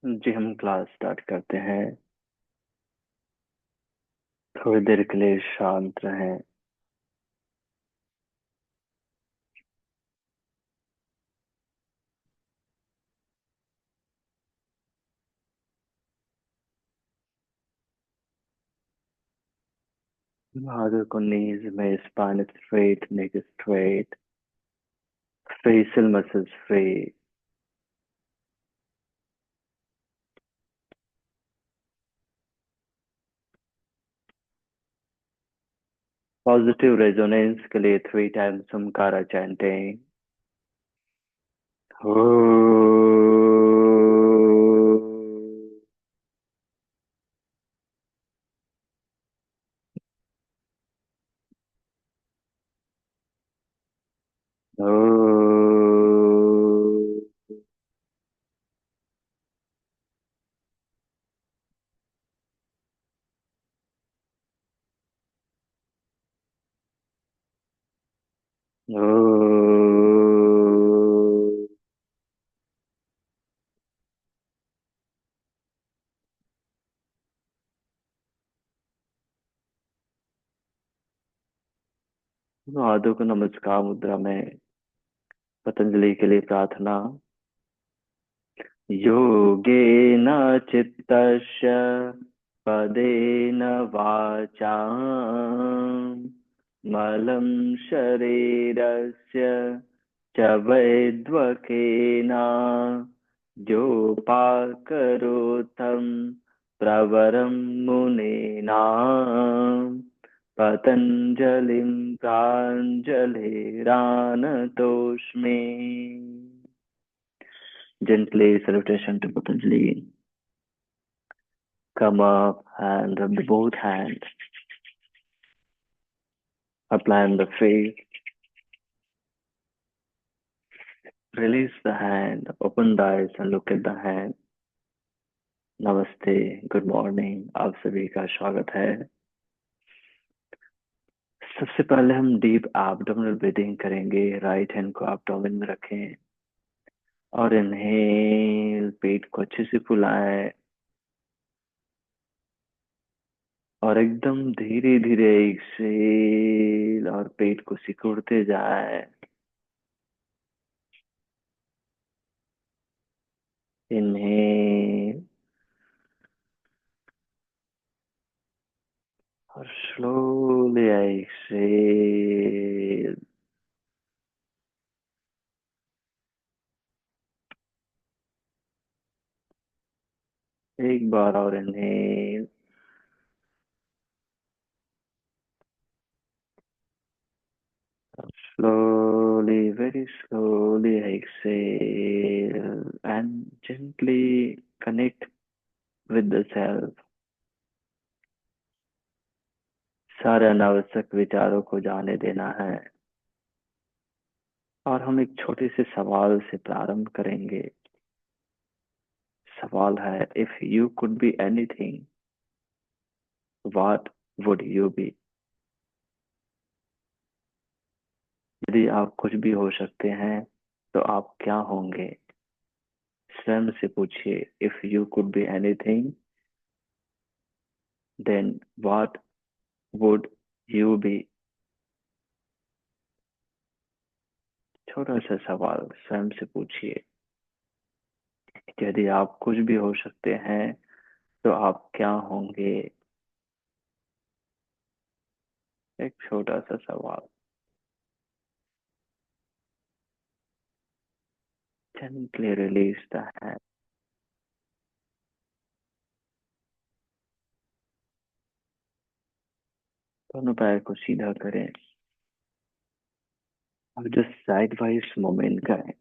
जी, हम class start करते हैं। थोड़ी देर के लिए शांत रहें। आगे को knees में, spine straight, neck straight, facial muscles free. Positive resonance के लिए 3 times ओमकारा चैंटिंग। हो। आदु को नमस्कार मुद्रा में पतंजलि के लिए प्रार्थना। योगेन चित्तस्य पदेन वाचां मलं शरीरस्य च वैद्वकेन योपाकरोतं प्रवरं मुनीनां पतञ्जलिं प्राञ्जलिरानतोऽस्मि। Gently salutation to Patanjali. Come up and rub the both hands. Apply on the face. Release the hand. Open the eyes and look at the hand. नमस्ते, गुड मॉर्निंग, आप सभी का स्वागत है। सबसे पहले हम डीप एब्डोमिनल ब्रीदिंग करेंगे। राइट हैंड को एब्डोमेन में रखें और इनहेल, पेट को अच्छे से फुलाएं और एकदम धीरे धीरे एक्सेल और पेट को सिकुड़ते जाए। इनहेल और slowly exhale. एक बार और इनहेल और slowly, very slowly exhale and gently connect with the self. सारे अनावश्यक विचारों को जाने देना है और हम एक छोटे से सवाल से प्रारंभ करेंगे। सवाल है, if you could be anything, what would you be? यदि आप कुछ भी हो सकते हैं तो आप क्या होंगे? स्वयं से पूछिए, if you could be anything then what would you be? छोटा सा सवाल स्वयं से पूछिए, यदि आप कुछ भी हो सकते हैं तो आप क्या होंगे? एक छोटा सा सवाल। Gently release the hand. दोनों पैर को सीधा करें और जस्ट साइड वाइज मूवमेंट करें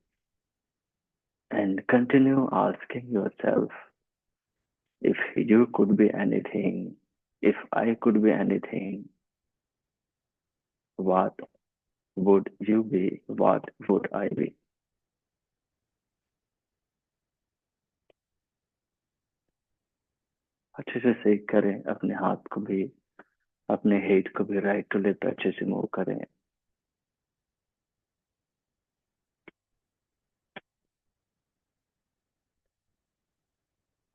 and continue asking yourself, if you could be anything, if I could be anything, what would you be? What would I be? अच्छे से सेक करें। अपने हाथ को भी, अपने हेड को भी राइट टू लेफ्ट अच्छे से मूव करें।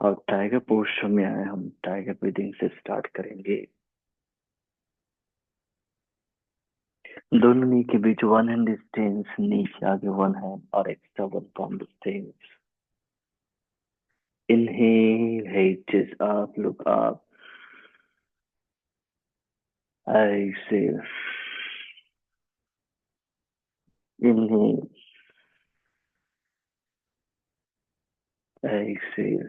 और टाइगर पोस्टर में आए, हम टाइगर ब्रीदिंग से स्टार्ट करेंगे। दोनों नी के बीच वन हैंड डिस्टेंस, नी के आगे वन हैंड और extra one palm distance. Inhale, head chest up, look up. Exhale. Inhale, exhale.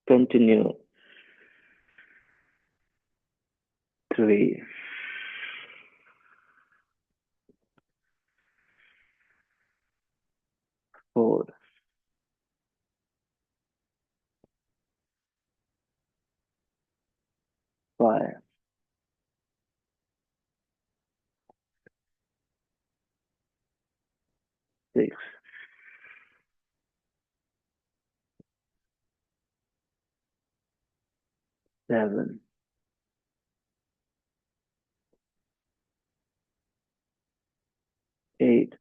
Continue. 3, 4, 5, 6, 7, 8.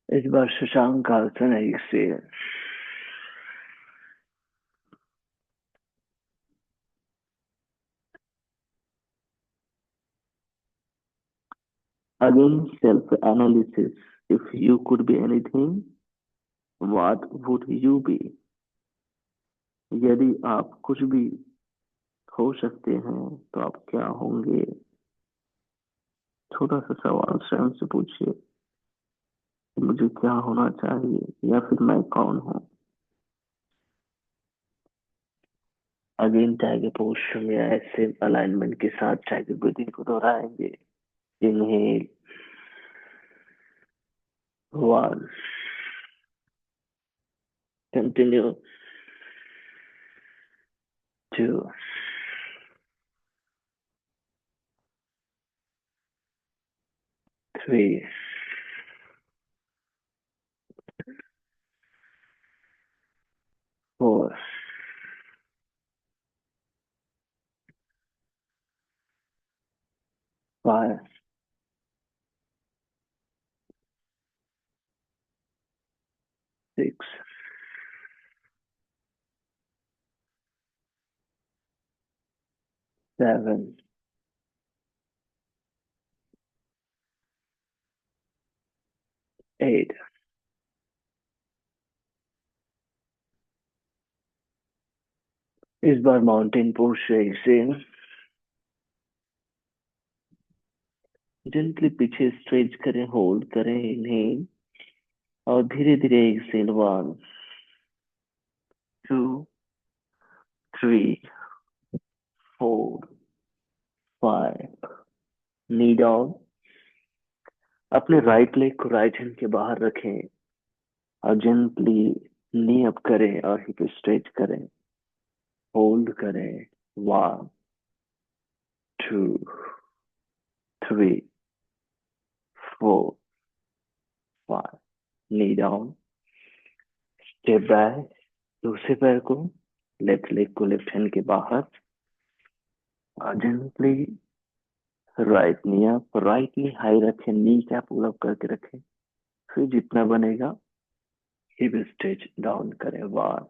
इस बार शशांक आसन, exhale. Again, self-analysis. If you could be anything, what would you be? यदि आप कुछ भी हो सकते हैं तो आप क्या होंगे? छोटा सा सवाल स्वयं से पूछिए, मुझे क्या होना चाहिए या फिर मैं कौन हूँ? अगेन टाइगर पोस्टर में ऐसे अलाइनमेंट के साथ टाइगर ब्रीथिंग को दोहराएंगे। Inhale 1, continue 2, 3, 4, 5, 6, 7, 8. इस बार माउंटेन पोस्टर से जेंटली पीछे स्ट्रेच करें, होल्ड करें इन्हें और धीरे धीरे एक्सेल 1, 2, 3, 4, 5. Knee down. अपने राइट लेग को राइट हैंड के बाहर रखें और जेंटली नी अप करें और हिप स्ट्रेच करें, होल्ड करें 1, 2, 3, 4, 5. Knee down, step back. दूसरे पैर को, लेफ्ट लेग को लेफ्ट हैंड के बाहर और gently right knee up, right knee high रखें, नी कैप पुल अप करके रखें। फिर जितना बनेगा हिप स्ट्रेच डाउन करें 1,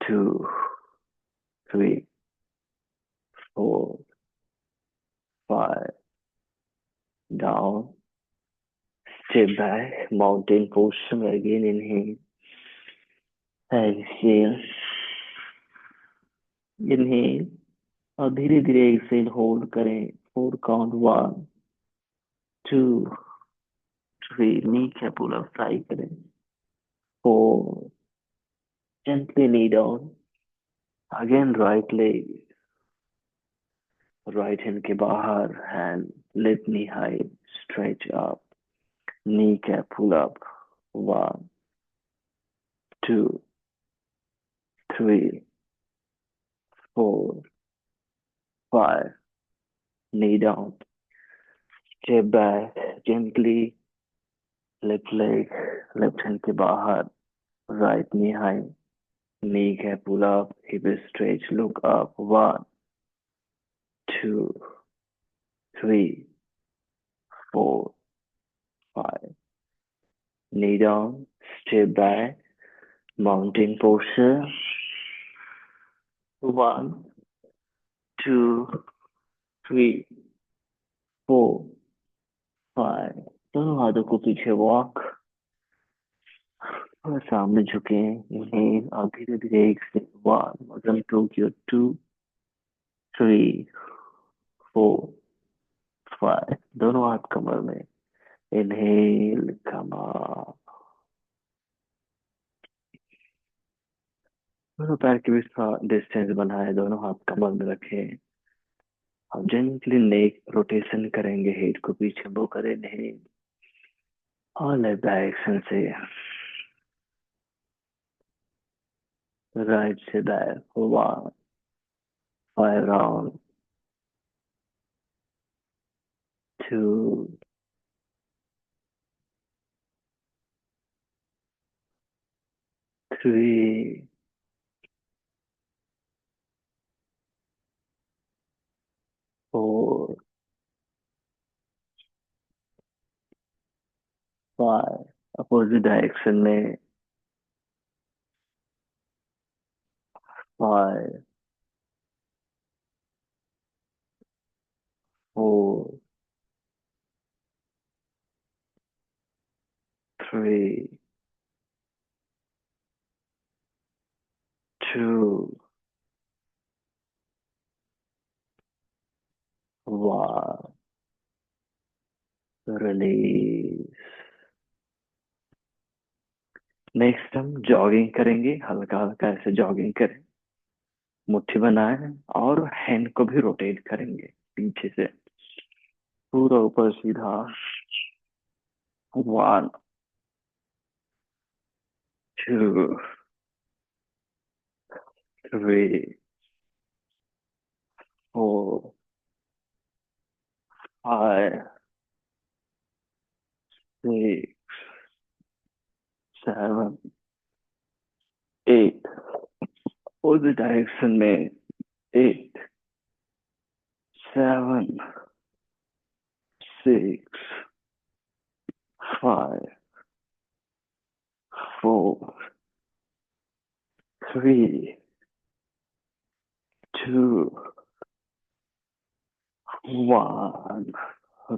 2, 3, 4, 5. Down, step back, mountain position again, inhale, exhale, inhale और धीरे धीरे एक्सेल होल्ड करें 4 काउंट 1, 2, 3. नी क्या पुल अप ट्राई करें 4. Gently knee down, again right leg, right hand के बाहर, hand left knee high, stretch up, knee cap pull up 1, 2, 3, 4, 5. Knee down, step back gently, left leg left hand के बाहर, right knee high, knee cap pull up, hip stretch, look up 1, 2, 3, 4, 5. Knee down, step back, mountain posture. 1, 2, 3, 4, 5. दोनों हाथों को पीछे walk और सामने झुके। Inhale और धीरे धीरे एक्सहेल। 1, मजल टूक योर 2, 3, 4, 5। दोनों हाथ कमर में। Inhale, come up. दोनों पैर के बीच थोड़ा डिस्टेंस बनाए, दोनों हाथ कमर में रखें। अब जेंटली नेक रोटेशन करेंगे, हेड को पीछे मूव करें। नहीं, और लेफ्ट डायरेक्शन से राइट से बैक। 1, 5 राउंड। 2, 3, 4, 5। अपोजिट डायरेक्शन में। 5, 4, 3, 2, 1। रिलीज। नेक्स्ट हम जॉगिंग करेंगे, हल्का हल्का ऐसे जॉगिंग करें। मुट्ठी बनाए और हैंड को भी रोटेट करेंगे पीछे से पूरा ऊपर सीधा। 1, 2, 3, 4, 5, 6, 7, 8। उस डायरेक्शन में। 8, 7, 6, 5, 4, 3, 2, 1।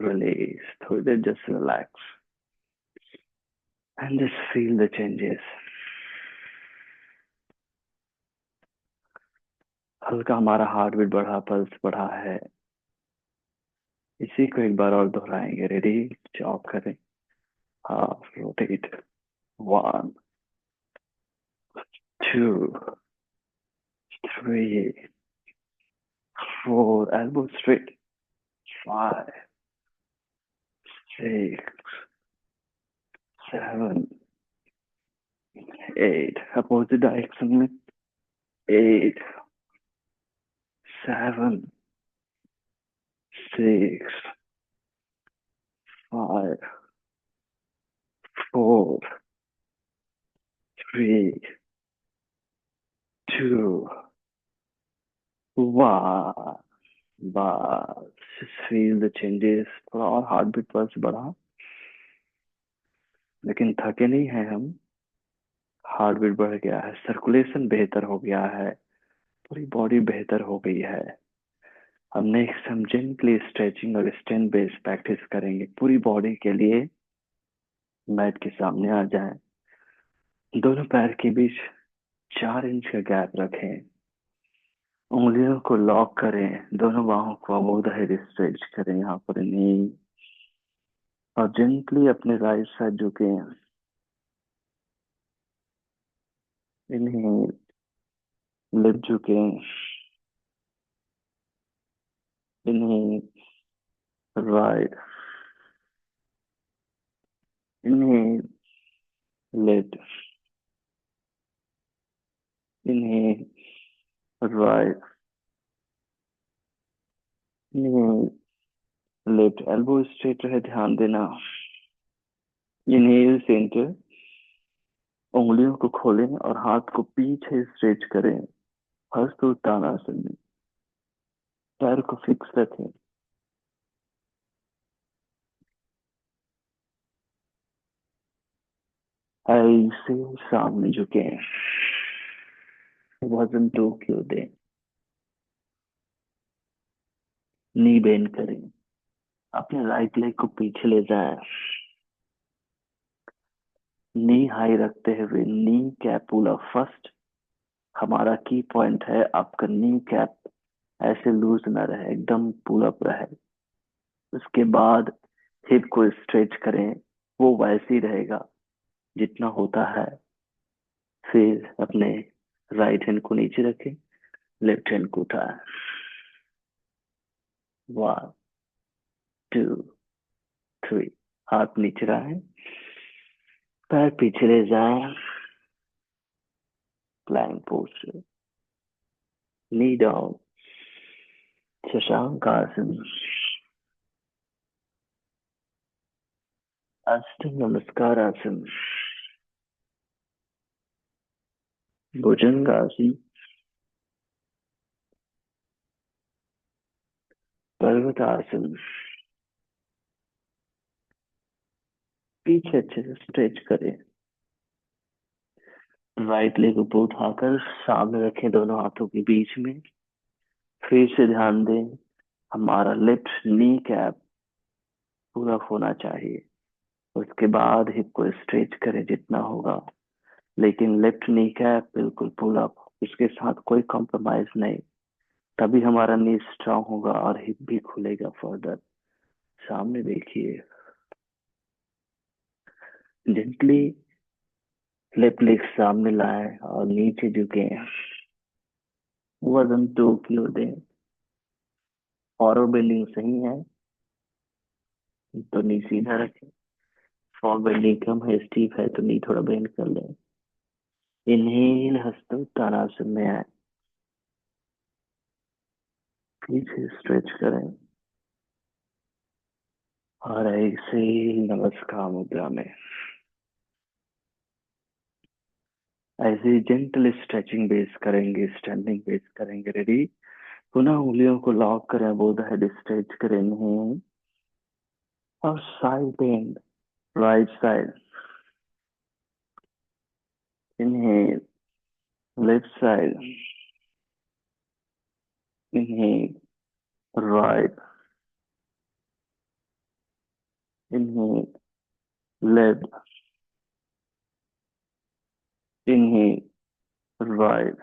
Release. थोड़ी देर just relax and just feel the changes. हल्का हमारा हार्ट बीट बढ़ा, पल्स बढ़ा है। इसी को एक बार और दोहराएंगे। रेडी? जॉब करें। Half rotate. 1, 2, 3, 4, elbow straight. 5, 6, 7, 8। Opposite direction में। 8, 7, 6, 5, 4, 3, 2, 1। बस फील द चेंजेस। थोड़ा और हार्ट बीट पल्स बढ़ा, लेकिन थके नहीं हैं हम। हार्ट बीट बढ़ गया है, सर्कुलेशन बेहतर हो गया है, पूरी बॉडी बेहतर हो गई है। अब नेक्स्ट हम जेंटली स्ट्रेचिंग और स्टैंड बेस्ड प्रैक्टिस करेंगे पूरी बॉडी के लिए। मैट के सामने आ जाएं, दोनों पैर के बीच 4 इंच का गैप रखें, उंगलियों को लॉक करें, दोनों बाहों को अबोव द हेड स्ट्रेच करें। यहाँ पर नी और जेंटली अपने राइट साइड झुके। इन्हें लिप झुके। इन्हें राइट। इन्हें लेफ्ट। इन्हें राइट। इन्हें लेफ्ट। एल्बो स्ट्रेट रहे, ध्यान देना। Inhale centre. उंगलियों को खोलें और हाथ को पीछे स्ट्रेच करें। हस्त उत्तानासन में पैर को फिक्स रखें। ऐसे सामने झुके, वजन टू क्यों दें, नी बेंड करें, अपने राइट लेग को पीछे ले जाएं, नी हाई रखते हुए knee cap pull up first. हमारा की पॉइंट है आपका नी कैप ऐसे लूज ना रहे, एकदम पुल अप रहे। उसके बाद हिप को स्ट्रेच करें, वो वैसे ही रहेगा जितना होता है। फिर अपने राइट हैंड को नीचे रखें, लेफ्ट हैंड को उठाएं। 1 2 3, हाथ नीचे लाएं, पैर पीछे ले जाएं, प्लैंक पोस्चर, नी डाउन, शशांक आसन, अष्ट नमस्कार आसन, भुजंगासन, पर्वतासन। पीछे अच्छे से स्ट्रेच करें, राइट लेग ऊपर उठाकर सामने रखें दोनों हाथों के बीच में। फिर से ध्यान दें, हमारा लेफ्ट नी कैप पूरा होना चाहिए। उसके बाद हिप को स्ट्रेच करें जितना होगा, लेकिन लेफ्ट नी कैप बिल्कुल पुल अप, उसके साथ कोई कॉम्प्रोमाइज नहीं। तभी हमारा नी स्ट्रांग होगा और हिप भी खुलेगा फर्दर। सामने देखिए, जेंटली लेफ्ट लेग सामने लाएं और नीचे झुके, वजन टू किलो दें। फॉरवर्ड बेंडिंग सही है तो नी सीधा रखें, फॉरवर्ड बेंडिंग कम है, स्टीप है तो नी थोड़ा बेंड कर लें। इनहेल, हस्तोत्तानासन में आए, पीछे स्ट्रेच करें और ऐसे नमस्कार मुद्रा में ऐसे जेंटल स्ट्रेचिंग बेस करेंगे, स्टैंडिंग बेस करेंगे। रेडी, पुनः उंगलियों को लॉक करें, बोथ हेड स्ट्रेच करें और side bend, right side, inhale, left side, inhale, right, inhale, left, inhale, right,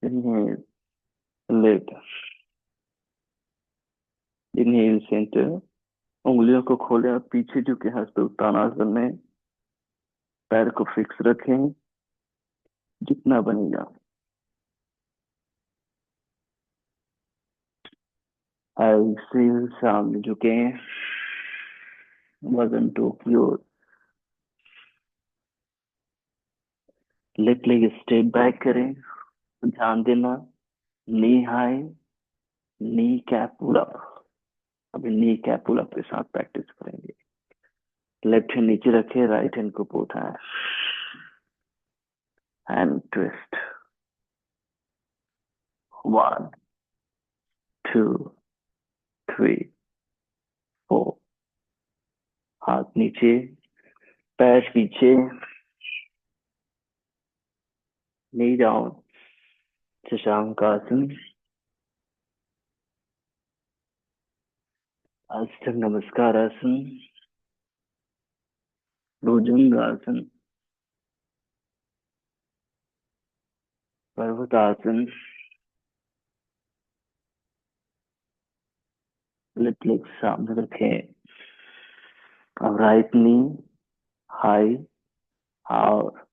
inhale, left, inhale, centre. उंगलियों को खोलें और पीछे झुके हस्त उत्तानासन में पैर को फिक्स रखें जितना बनेगा। ऐसे सामने झुके, वजन टू की ओर, लेफ्ट लेग स्टेप बैक करें। ध्यान देना, knee high, knee cap pull up. अभी नी कैप पुल अप के साथ प्रैक्टिस करेंगे। लेफ्ट हैंड नीचे रखे, राइट हैंड को उठाएं, हैंड ट्विस्ट। 1 2 3 4, हाथ नीचे, पैर पीछे, नी डाउन, शशांक आसन, अष्ट नमस्कार आसन, भुजंग आसन, पर्वतासन, लेफ्ट लेग सामने रखें। अब राइट नी हाई और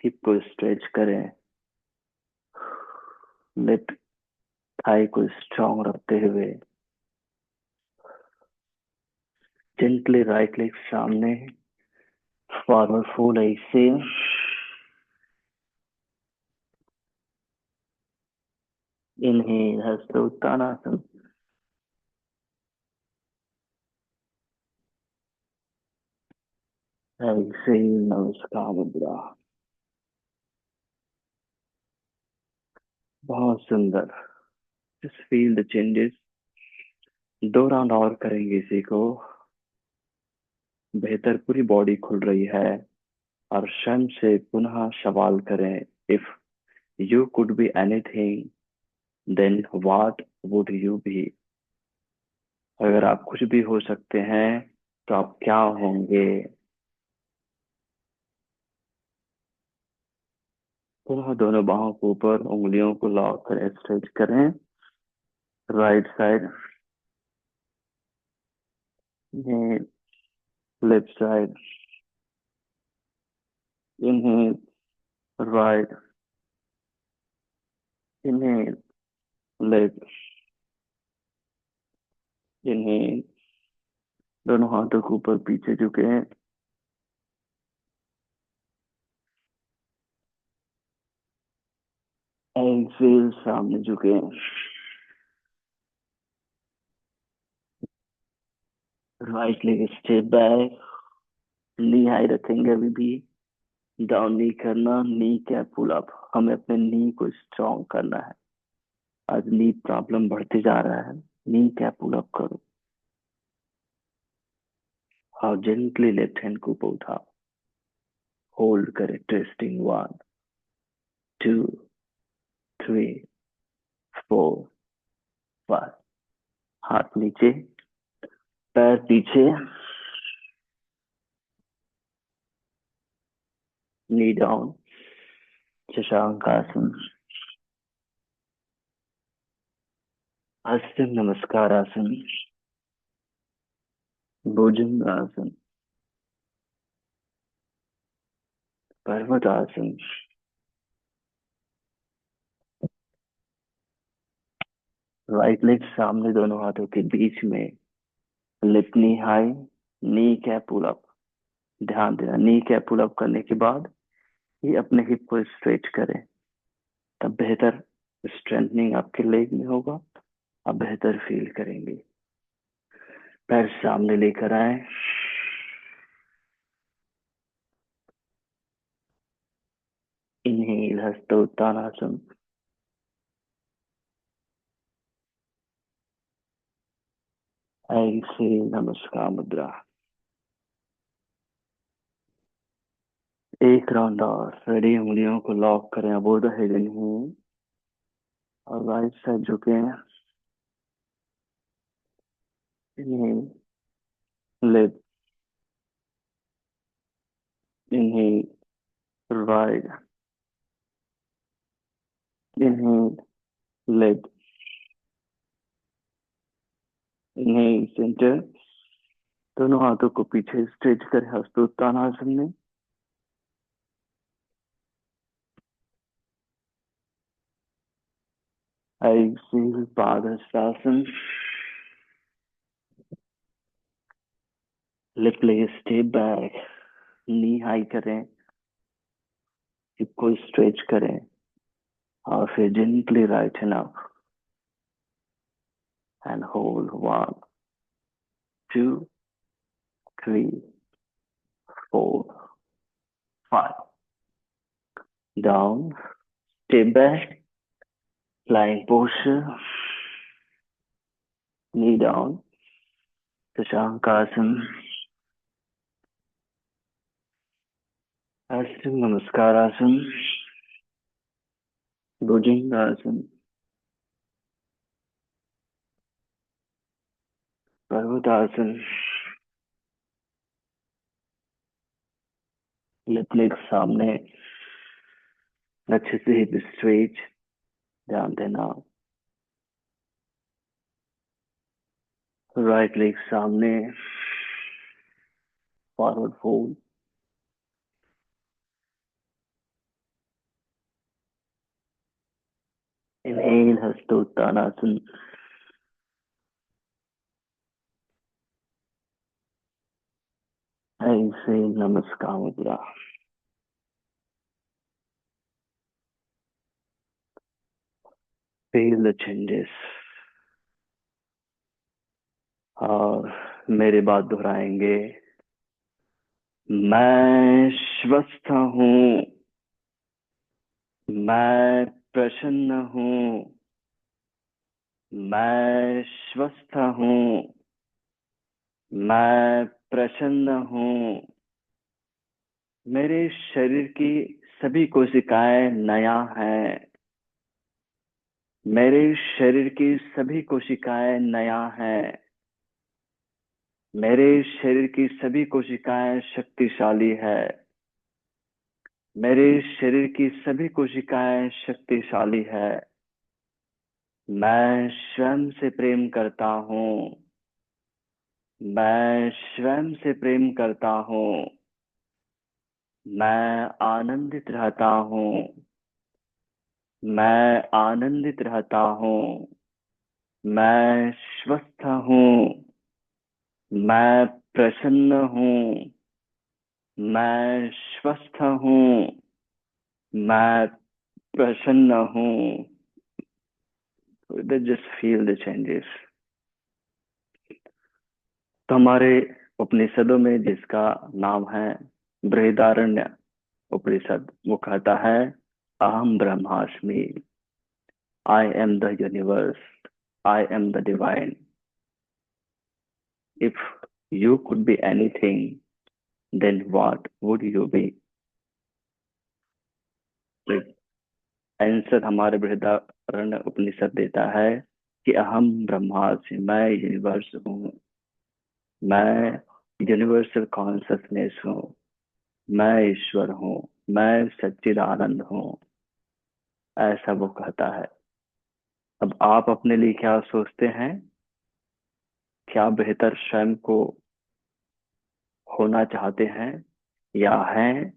हिप को स्ट्रेच करें, लेफ्ट थाई को स्ट्रॉन्ग रखते हुए जेंटली राइट लेग सामने, फॉरवर्ड फोल्ड ऐसे, इनहेल, हस्त उत्तानासन, ऐसे नमस्कार मुद्रा। बहुत सुंदर, just feel the changes. 2 round और करेंगे इसी को। बेहतर पूरी बॉडी खुल रही है। और स्वयं से पुनः सवाल करें, if you could be anything then what would you be. अगर आप कुछ भी हो सकते हैं तो आप क्या होंगे। पुनः दोनों बाहों को ऊपर, उंगलियों को लॉक करें, स्ट्रेच करें। Right side, left side, inhale, right, inhale, left, inhale. दोनों हाथों को ऊपर पीछे झुके। एक्सेल, सामने झुके। Right leg step back, knee high रखेंगे अभी भी। डाउन नी करना, नी कैप पुल अप। हमें अपने नी को स्ट्रॉन्ग करना है। आज नी प्रॉब्लम बढ़ते जा रहा है। नी कैप पुल अप करो। और जेंटली लेफ्ट हैंड को ऊपर उठाओ। होल्ड करे, ट्विस्टिंग, 1, 2, 3, 4, 5। हाथ नीचे, पैर पीछे, नी डाउन, शशांक आसन, हस्त नमस्कार आसन, भुजंग आसन, पर्वत आसन। राइट लेग सामने दोनों हाथों के बीच में, lift knee high, knee cap pull up. ध्यान देना, नी कैप पुल अप करने के बाद ही अपने हिप को स्ट्रेच करें। तब बेहतर स्ट्रेंथनिंग आपके लेग में होगा। आप बेहतर फील करेंगे। पैर सामने लेकर आए। इनहेल, हस्तोत्तानासन। एक्सेल, नमस्कार मुद्रा। एक राउंड और, रेडी। उंगलियों को लॉक करें, अबोध हेड इनहेल। और राइट साइड झुके। Inhale, left, inhale, right, inhale, left, inhale, center. दोनों हाथों को पीछे स्ट्रेच कर हस्तोत्तानासन में। Exhale, Padahastasana. Left leg step back, knee high करें, हिप को स्ट्रेच करें। और फिर gently straighten up and hold, 1, 2, 3, 4, 5। Down, step back, flying posture, knee down, Shashankasana, Hasta Namaskarasana, bhujangasana, Parvatasana. Left leg सामने, अच्छे से हिप स्ट्रेच। ध्यान देना। राइट लेग सामने, फॉरवर्ड फोल्ड। इनहेल, हस्तोत्तानासन। एक्सेल, नमस्कार मुद्रा। Feel the changes. और मेरे बात दोहराएंगे। मैं स्वस्थ हूँ, मैं प्रसन्न हूँ, मैं स्वस्थ हूँ, मैं प्रसन्न हूँ। मेरे शरीर की सभी कोशिकाएं नया हैं। मेरे शरीर की सभी कोशिकाएं नया हैं। मेरे शरीर की सभी कोशिकाएं शक्तिशाली है। मेरे शरीर की सभी कोशिकाएं शक्तिशाली है। मैं स्वयं से प्रेम करता हूँ। मैं स्वयं से प्रेम करता हूँ। मैं आनंदित रहता हूँ। मैं आनंदित रहता हूँ। मैं स्वस्थ हूँ। मैं प्रसन्न हूँ। मैं स्वस्थ हूँ। मैं प्रसन्न हूँ। Just feel the changes. तो हमारे उपनिषदों में जिसका नाम है बृहदारण्य उपनिषद, वो कहता है अहम ब्रह्मास्मि, I am the universe, I am the divine. If you could be anything, then what would you be? Answer हमारे बृहदारण्य उपनिषद देता है कि अहम ब्रह्मास्मि, मैं यूनिवर्स हूँ। मैं यूनिवर्सल कॉन्शसनेस हूँ। मैं ईश्वर हूँ। मैं सच्चिदानंद हूँ। ऐसा वो कहता है। अब आप अपने लिए क्या सोचते हैं? क्या बेहतर स्वयं को होना चाहते हैं या हैं?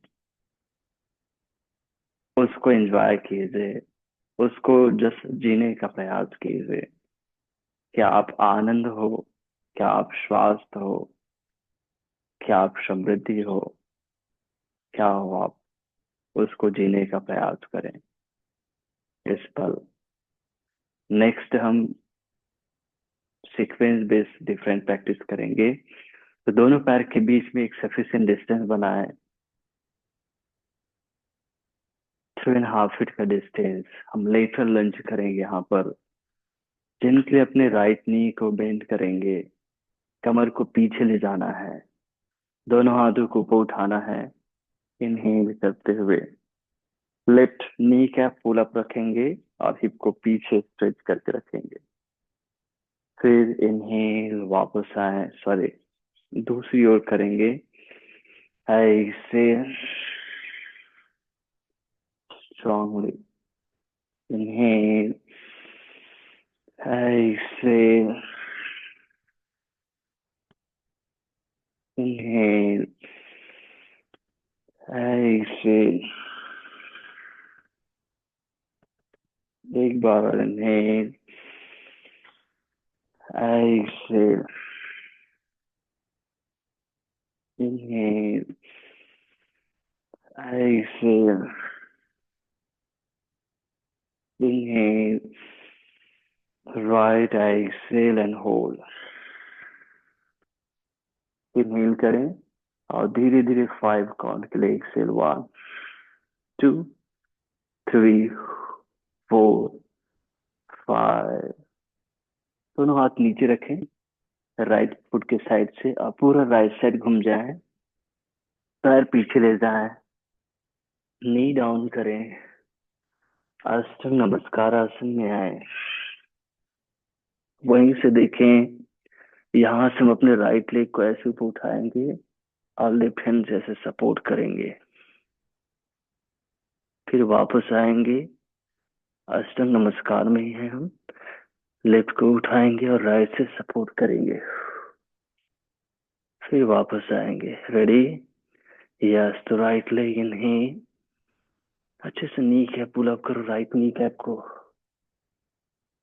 उसको एंजॉय कीजिए। उसको जस्ट जीने का प्रयास कीजिए। क्या आप आनंद हो? क्या आप स्वास्थ्य हो? क्या आप समृद्धि हो? क्या हो आप? उसको जीने का प्रयास करें इस पल। नेक्स्ट हम सीक्वेंस बेस्ड डिफरेंट प्रैक्टिस करेंगे। तो दोनों पैर के बीच में एक सफिशिएंट डिस्टेंस बनाएं। 3.5 फीट का डिस्टेंस। हम लेटरल लंज करेंगे यहाँ पर। जिनके अपने राइट नी को बेंड करेंगे। कमर को पीछे ले जाना है। दोनों हाथों को ऊपर उठाना है। इनहेल करते हुए left knee cap pull up रखेंगे और हिप को पीछे स्ट्रेच करके रखेंगे। फिर इनहेल वापस आए, सॉरी दूसरी ओर करेंगे। ऐसे स्ट्रांगली इनहेल, ऐसे इनहेल, ऐसे एक बार और इनहेल, ऐसे इनहेल, ऐसे inhale, right exhale and hold. Inhale करें और धीरे धीरे 5 काउंट के लिए एक्सेल। 1 2 3 4 5। दोनों हाथ नीचे रखें राइट फुट के साइड से और पूरा राइट साइड घूम जाए। पैर पीछे ले जाए। नी डाउन करें। अष्टांग नमस्कार आसन में आए। वहीं से देखें, यहाँ से हम अपने राइट लेग को ऐसे ऊपर उठाएंगे और लेफ्ट हैंड से ऐसे सपोर्ट करेंगे। फिर वापस आएंगे। अष्टांग नमस्कार में ही है हम। लेफ्ट को उठाएंगे और राइट से सपोर्ट करेंगे। फिर वापस आएंगे। रेडी? यस। तो राइट लेग इनहेल, अच्छे से नी कैप पुल अप करो राइट नी कैप को।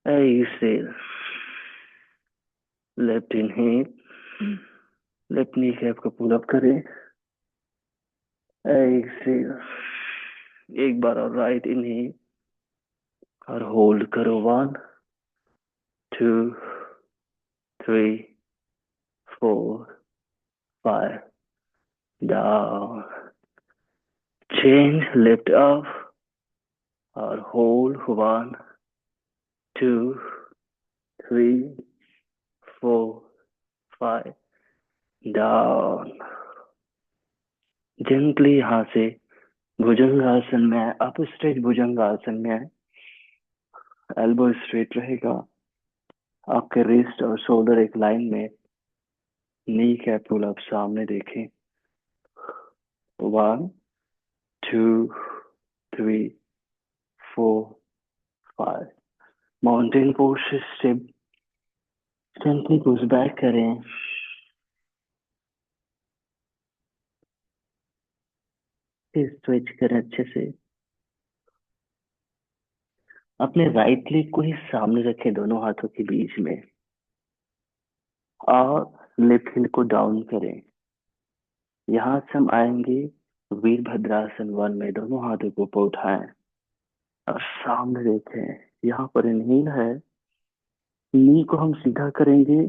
ऐसे left inhale, left knee cap को पुल अप करें। ऐसे एक बार और राइट इनहेल और होल्ड करो। 1 2 3 4 5। डाउन, चेंज, लिफ्ट अप और होल्ड। 1 2 3 4 5। डाउन। जेंटली यहाँ से भुजंगासन में है, अप स्ट्रेच भुजंगासन में है। एल्बो स्ट्रेट रहेगा, आपके रिस्ट और शोल्डर एक लाइन में, नी कैप पुल अप सामने देखें। 1 2 3 4 5। Mountain pose step gently push back करें। फिर स्ट्रेच करें अच्छे से। अपने राइट लेग को ही सामने रखें दोनों हाथों के बीच में, और लेफ्ट हिल को डाउन करें। यहाँ से हम आएंगे वीरभद्रासन 1 में, दोनों हाथों को ऊपर उठाएं और सामने देखें। यहाँ पर इनहेल है, नी को हम सीधा करेंगे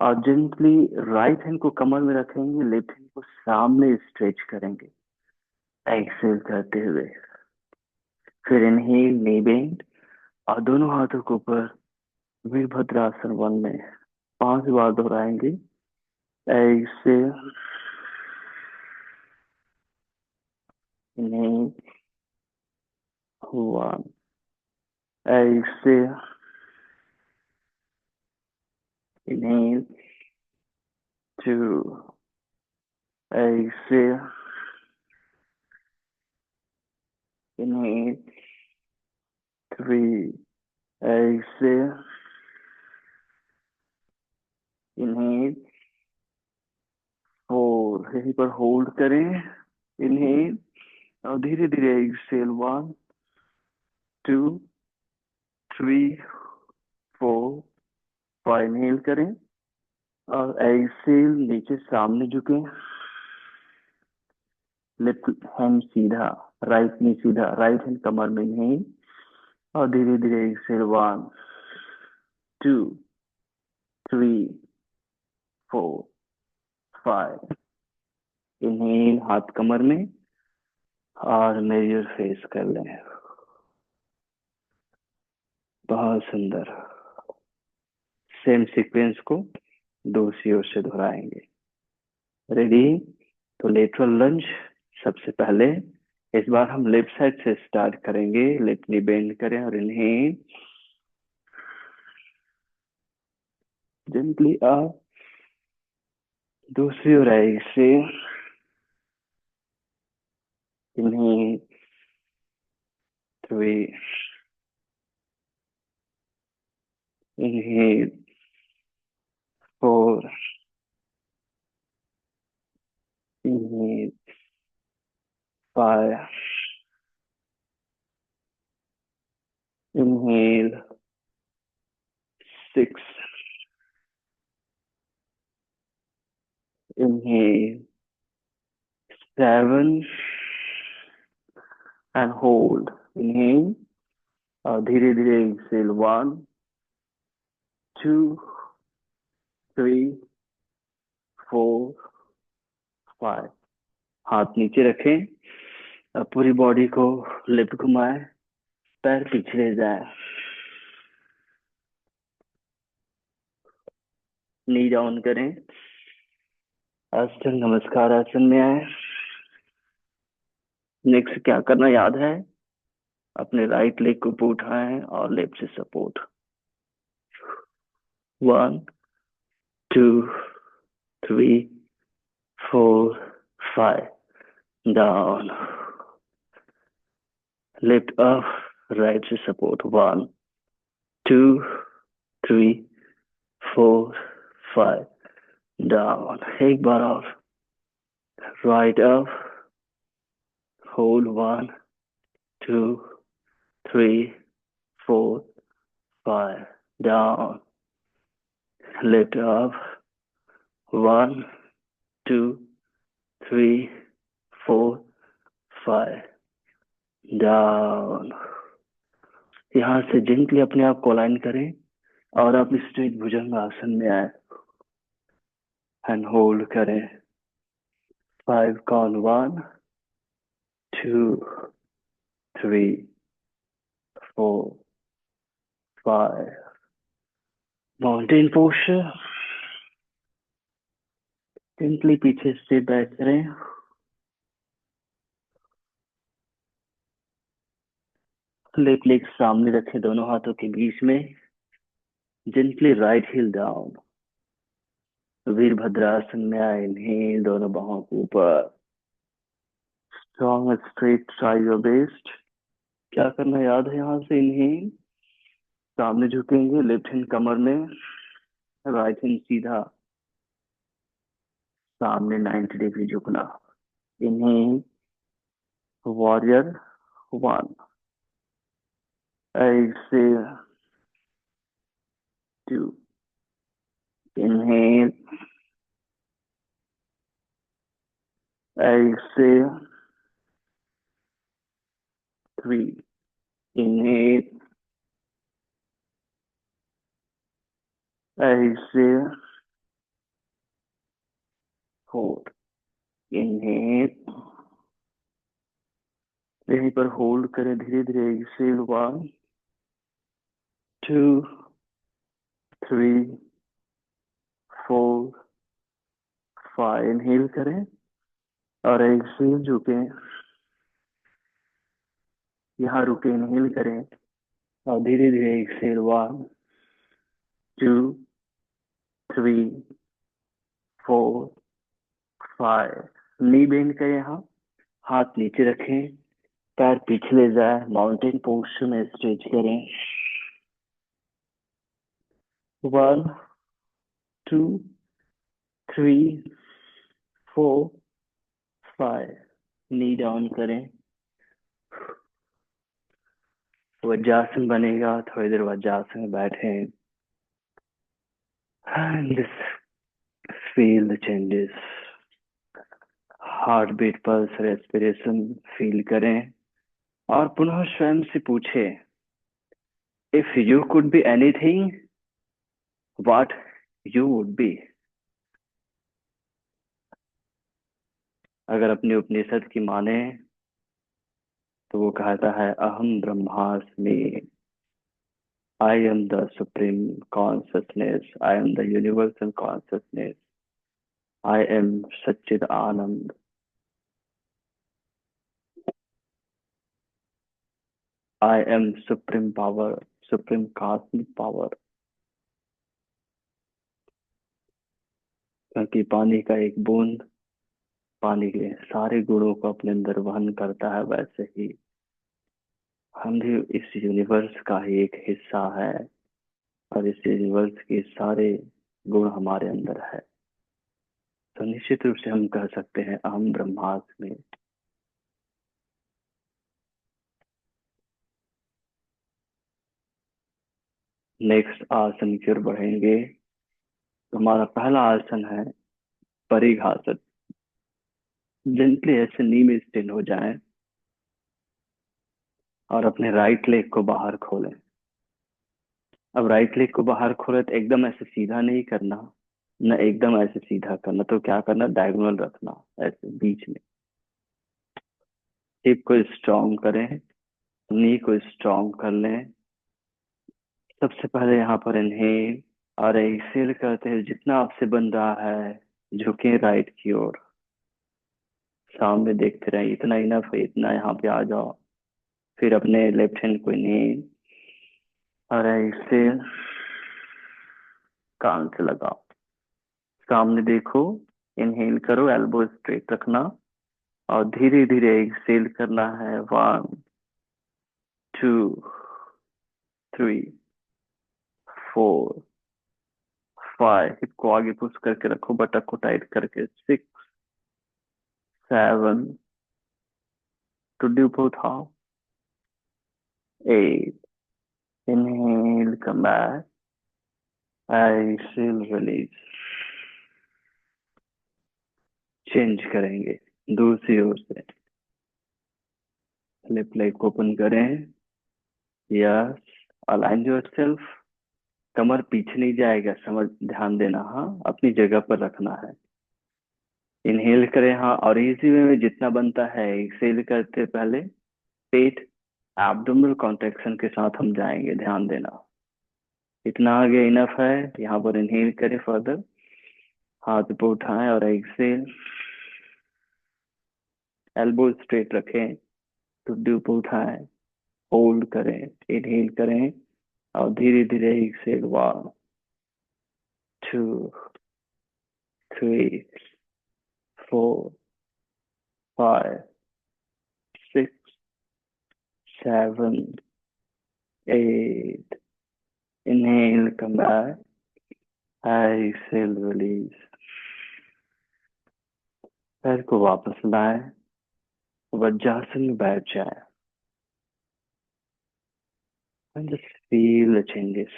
और जेंटली राइट हैंड को कमर में रखेंगे, लेफ्ट हैंड को सामने स्ट्रेच करेंगे एक्सेल करते हुए। फिर इनहेल, नी बेंड, और दोनों हाथों को ऊपर वीरभद्रासन 1 में 5 बार दोहराएंगे। Exhale, inhale 1, exhale, inhale 2, exhale, inhale 3, exhale, inhale 4। यहीं पर होल्ड करें, इनहेल, और धीरे धीरे एक्सेल 1 2 3 4 5। इनहेल करें और एक्सेल, नीचे सामने झुके, लेफ्ट हैंड सीधा, राइट नी सीधा, राइट हैंड कमर में। इनहेल और धीरे धीरे एक्सेल 1 2 3 4 5। इनहेल, हाथ कमर में और मेजर फेस कर लें। बहुत सुंदर। सेम सीक्वेंस को दूसरी ओर से दोहराएंगे। रेडी? तो लेटरल लंज सबसे पहले, इस बार हम लेफ्ट साइड से स्टार्ट करेंगे। लेफ्ट नी बेंड करें और इनहेल, जेंटली अप, दूसरी ओर exhale, inhale 3, inhale 4, inhale 5, inhale 6, inhale 7 and hold. Inhale, धीरे धीरे exhale 1 2 3 4 5। हाथ नीचे रखें, पूरी बॉडी को लेफ्ट घुमाएं, पैर पिछले जाए, नी डाउन करें, अष्टांग नमस्कार आसन में आए। नेक्स्ट क्या करना याद है? अपने राइट लेग को ऊपर उठाएं और लेफ्ट से support. 1 2 3 4 5। Down, lift up, right से सपोर्ट। 1 2 3 4 5। डाउन, एक बार और, right up, hold 1 2 3 4 5। Down, lift up, 1 2 3 4 5। Down. यहाँ से जेंटली अपने आप को अलाइन करें और आप स्ट्रेट भुजंग आसन में आए, एंड होल्ड करें। 5 काउंट, 1 2 3 4 5। माउंटेन पोस्चर, जेंटली पीछे से बैक करें। लेफ्ट लेग सामने रखें दोनों हाथों के बीच में। Gently right heel down. वीरभद्रासन में आए, इनहेल दोनों बाहों के ऊपर। Strong straight, try your best. क्या करना याद है? यहाँ से इनहेल, सामने झुकेंगे, लेफ्ट हैंड कमर में, राइट हैंड सीधा सामने 90 डिग्री झुकना। Inhale, warrior one. Exhale, two. Inhale, exhale, three. Inhale, exhale, four. Inhale, यहीं पर होल्ड करें, धीरे धीरे exhale, one, two, three, four, five. Inhale करें और एक्सेल झुके, यहाँ रुके, इनहेल करें और धीरे धीरे exhale, one, two, three, four, five. Knee bend करें, यहाँ हाथ नीचे रखें, पैर पीछे ले जाए, माउंटेन पोस्चर में स्ट्रेच करें। One, two, three, four, five. Knee down करें। वज्रासन बनेगा, थोड़ी देर वज्रासन में बैठे। And just feel the changes. Heart beat, pulse, respiration feel करें और पुनः स्वयं से पूछे, if you could be anything, what you would be. अगर अपनी उपनिषद की माने तो वो कहता है, अहम ब्रह्मास्मि। I am the supreme consciousness, I am the universal consciousness, I am Sachchidananda. I am supreme power, supreme cosmic power. क्योंकि पानी का एक बूंद पानी के सारे गुणों को अपने अंदर वहन करता है, वैसे ही हम भी इस यूनिवर्स का ही एक हिस्सा है और इस यूनिवर्स के सारे गुण हमारे अंदर है। तो निश्चित रूप से हम कह सकते हैं, अहम ब्रह्मास्मि। नेक्स्ट आसन की ओर बढ़ेंगे। हमारा पहला आसन है परिघासन। जेंटली ऐसे नी में स्टैंड हो जाएं और अपने राइट लेग को बाहर खोलें। अब राइट लेग को बाहर खोले तो एकदम ऐसे सीधा नहीं करना, न एकदम ऐसे सीधा करना। तो क्या करना, डायगोनल रखना ऐसे बीच में। हिप को स्ट्रॉन्ग करें, नी को स्ट्रॉन्ग कर लें। सबसे पहले यहाँ पर इनहेल और एक्सेल करते हैं, जितना आपसे बन रहा है झुके राइट की ओर, सामने देखते रहें। इतना इनफ है, इतना यहाँ पे आ जाओ। फिर अपने लेफ्ट हैंड को इनहेल और एक्सेल कान से लगाओ, सामने देखो। इनहेल करो, एल्बो स्ट्रेट रखना और धीरे धीरे एक्सेल करना है। One, two, three, four, five. Hip को आगे पुश करके रखो, बटक को टाइट करके। Six, seven, to do both half, eight. Inhale, come back. Exhale, release. Change करेंगे दूसरी ओर से। लेफ्ट लेग ओपन करें। Yes, align yourself. कमर पीछे नहीं जाएगा, समझ, ध्यान देना। हाँ, अपनी जगह पर रखना है। इनहेल करें, हाँ, और इसी वे में जितना बनता है एक्सेल करते पहले पेट एब्डोमिनल कॉन्ट्रैक्शन के साथ हम जाएंगे, ध्यान देना। इतना आगे इनफ है। यहाँ पर इनहेल करें फर्दर हाथ पे उठाएं और एक्सेल, एल्बो स्ट्रेट रखें, ठुड्डी पे उठाएं, होल्ड करें, इनहेल करें और धीरे धीरे Excel. 1 2 3 4 5 6 7 8। Inhale, come back. Exhale, release. पैर को वापस लाएं, वज्रासन में बैठ जाए and just feel the changes.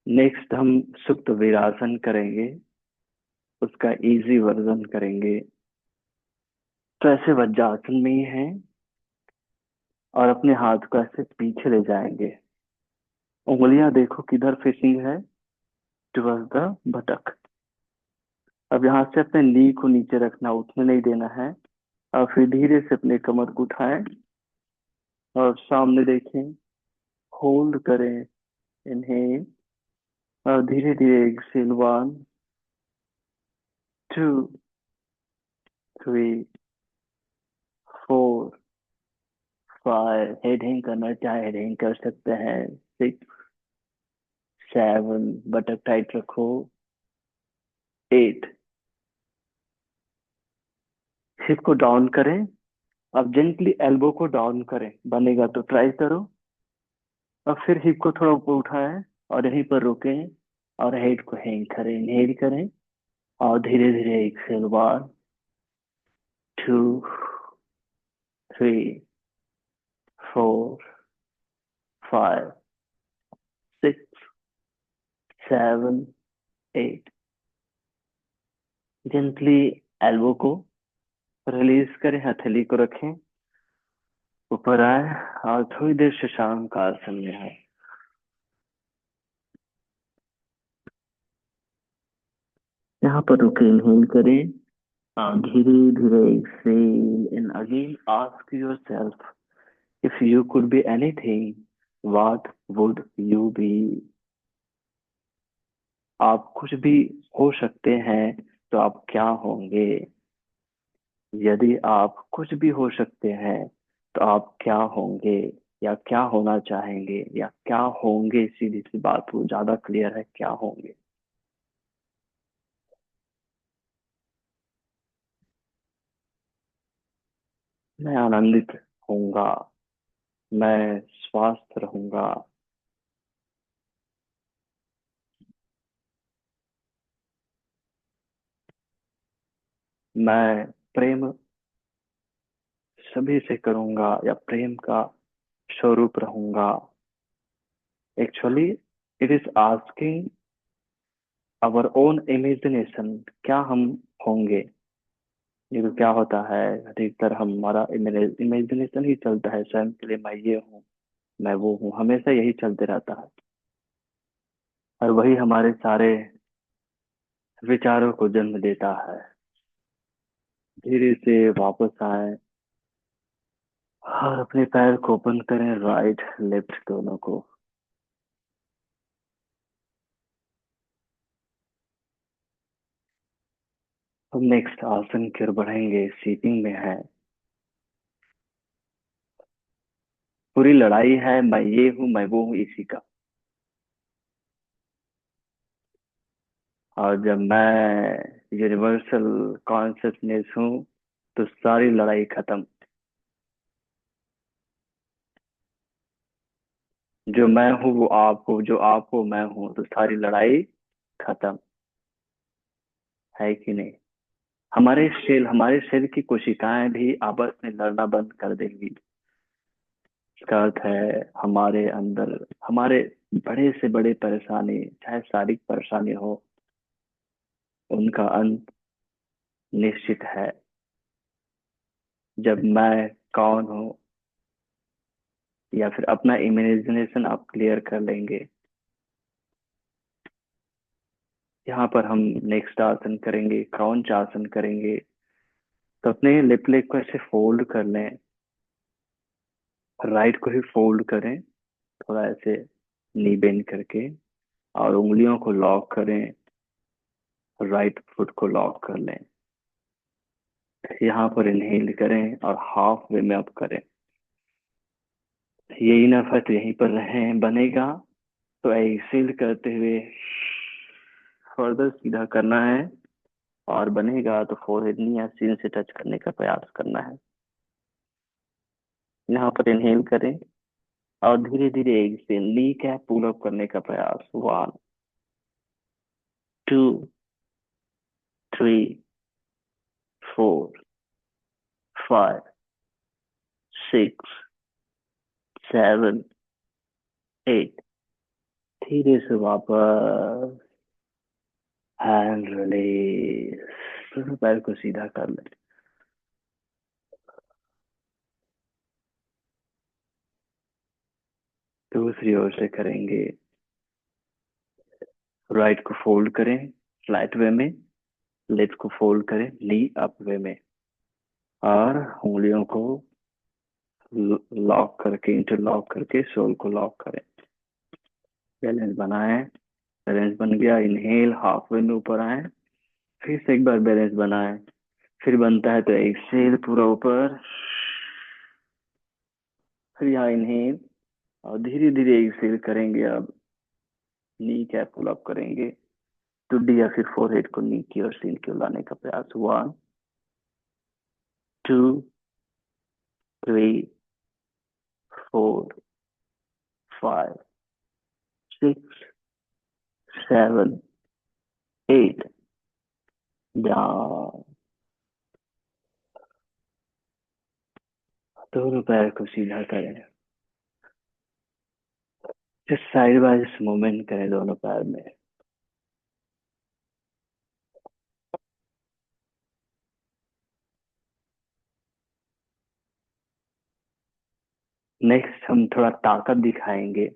Next हम सुप्त वीरासन करेंगे, उसका इजी वर्जन करेंगे। तो ऐसे वज्रासन में ही हैं और अपने हाथ को ऐसे पीछे ले जाएंगे। उंगलियां देखो किधर फेसिंग है, टुवर्ड्स द बटक। अब यहाँ से अपने नी को नीचे रखना, उठने नहीं देना है। और फिर धीरे से अपने कमर को उठाएं और सामने देखें, होल्ड करें, इनहेल और धीरे धीरे एक्सेल। 1 2 3 4 हेड हैंग करना चाहे हेड हैंग कर सकते हैं। 6 7, बटक टाइट रखो। 8, हिप को डाउन करें। अब जेंटली एल्बो को डाउन करें, बनेगा तो ट्राई करो। और फिर हिप को थोड़ा ऊपर उठाएं और यहीं पर रुकें और हेड को हैंग करें, इनहेल करें और धीरे धीरे एक्सेल। 1 2 3 4 5 6 7 8। जेंटली एल्बो को रिलीज करें, हथेली को रखें, ऊपर आए और थोड़ी देर शशांक आसन में आए। यहाँ पर रुके, इनहेल करें और धीरे धीरे exhale. And again ask yourself, if you could be anything, what would you be? आप कुछ भी हो सकते हैं तो आप क्या होंगे? यदि आप कुछ भी हो सकते हैं तो आप क्या होंगे, या क्या होना चाहेंगे, या क्या होंगे? सीधी सी बात, वो ज्यादा क्लियर है, क्या होंगे? मैं आनंदित होऊंगा, मैं स्वस्थ रहूंगा, मैं प्रेम सभी से करूंगा, या प्रेम का स्वरूप रहूंगा। Actually it is asking our own imagination, क्या हम होंगे। ये तो क्या होता है, अधिकतर हमारा इमेजिनेशन ही चलता है स्वयं के लिए। मैं ये हूँ, मैं वो हूँ, हमेशा यही चलते रहता है। और वही हमारे सारे विचारों को जन्म देता है। धीरे से वापस आए और अपने पैर को ओपन करें, राइट लेफ्ट दोनों को। हम नेक्स्ट आसन की ओर बढ़ेंगे, सीटिंग में है। पूरी लड़ाई है मैं ये हूँ, मैं वो हूँ, इसी का। और जब मैं यूनिवर्सल कॉन्शियसनेस हूँ तो सारी लड़ाई खत्म। जो मैं हूँ वो आप हो, जो आप हो मैं हूँ, तो सारी लड़ाई खत्म। है कि नहीं? हमारे शरीर की कोशिकाएं भी आपस में लड़ना बंद कर देंगी। इसका अर्थ है हमारे अंदर, हमारे बड़े से बड़े परेशानी, चाहे शारीरिक परेशानी हो, उनका अंत निश्चित है। जब मैं कौन हूँ, या फिर अपना इमेजिनेशन आप क्लियर कर लेंगे। यहाँ पर हम नेक्स्ट आसन करेंगे, क्रौंच आसन करेंगे। तो अपने लेफ्ट लेग को ऐसे फोल्ड कर लें, राइट को ही फोल्ड करें, थोड़ा ऐसे नी बेंड करके, और उंगलियों को लॉक करें, राइट फुट को लॉक कर लें। यहाँ पर इनहेल करें और हाफ वे में अप करें। ये इनफ है तो यहीं पर रहें, बनेगा तो एक्सेल करते हुए फर्दर सीधा करना है, और बनेगा तो फोरहेड नी या सीन से टच करने का प्रयास करना है। यहाँ पर इनहेल करें और धीरे धीरे exhale, knee cap pull up करने का प्रयास। 1 2 3 4 5 6 7 8। धीरे से वापस हैंड रिलीज, दोनों पैर को सीधा कर ले। दूसरी ओर से करेंगे। राइट को फोल्ड करें फ्लैट वे में, लेफ्ट को फोल्ड करें नी अप वे में, और उंगलियों को लॉक करके, इंटरलॉक करके सोल को लॉक करें। बैलेंस बनाएं। बैलेंस बन गया, इनहेल हाफ वे में ऊपर आए, फिर से एक बार बैलेंस बनाएं, फिर बनता है तो एक्सेल पूरा ऊपर, फिर यहाँ इनहेल और धीरे धीरे एक्सेल करेंगे। अब नी कैप पुल अप करेंगे, टुड्डी या फिर फोरहेड को नी की और सीन की ओर लाने का प्रयास। 1 2 3 4 5 6 7 8। डाउन, दोनों पैर को सीधा करें, फिर साइड बाय मूवमेंट करें दोनों पैर में। नेक्स्ट हम थोड़ा ताकत दिखाएंगे,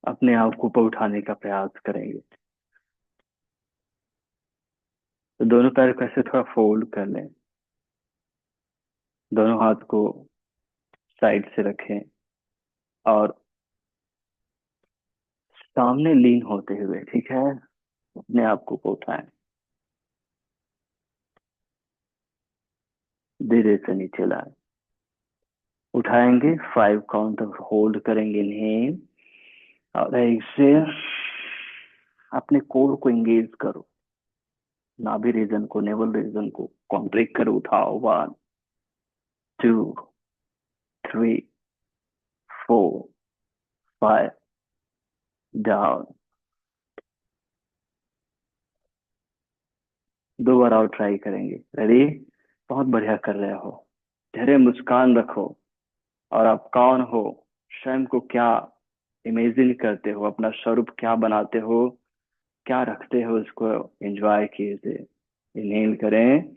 अपने आप को ऊपर उठाने का प्रयास करेंगे। तो दोनों पैर को ऐसे थोड़ा फोल्ड कर लें, दोनों हाथ को साइड से रखें और सामने लीन होते हुए, ठीक है, अपने आप को ऊपर उठाएं, धीरे से नीचे लाएं। उठाएंगे, 5 काउंट तक होल्ड करेंगे, इनहेल और एक्सेल। अपने कोर को एंगेज करो, नाभि रीजन को, नेवल रीजन को कॉन्ट्रैक्ट करो। उठाओ। 1 2 3 4 5। डाउन, 2 बार और ट्राई करेंगे। रेडी? बहुत बढ़िया कर रहे हो। चेहरे मुस्कान रखो, और आप कौन हो, स्वयं को क्या इमेजिन करते हो, अपना स्वरूप क्या बनाते हो, क्या रखते हो, उसको एंजॉय कीजिए। इनहेल करें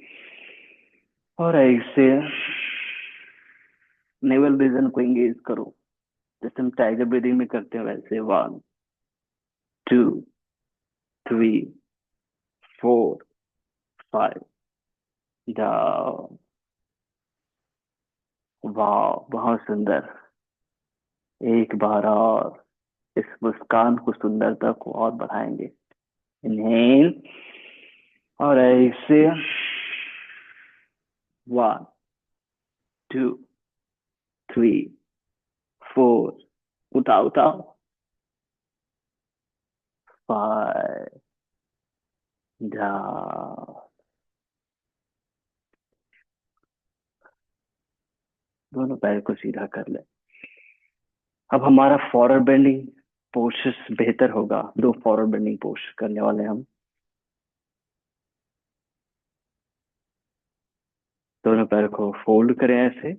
और ऐसे नेवल रीजन को एंगेज करो, जैसे हम टाइगर ब्रीदिंग में करते हैं वैसे। 1 2 3 4 5। डाउन। वाह, बहुत सुंदर। एक बार और इस मुस्कान को, सुंदरता को और बढ़ाएंगे। इनहेल और ऐसे। 1 2 3 4। उठाओ उठाओ। 5। डाउन, दोनों पैर को सीधा कर ले। अब हमारा फॉरवर्ड बेंडिंग पोस्चर्स बेहतर होगा। 2 फॉरवर्ड बेंडिंग पोस्चर करने वाले हम। दोनों पैर को फोल्ड करें ऐसे,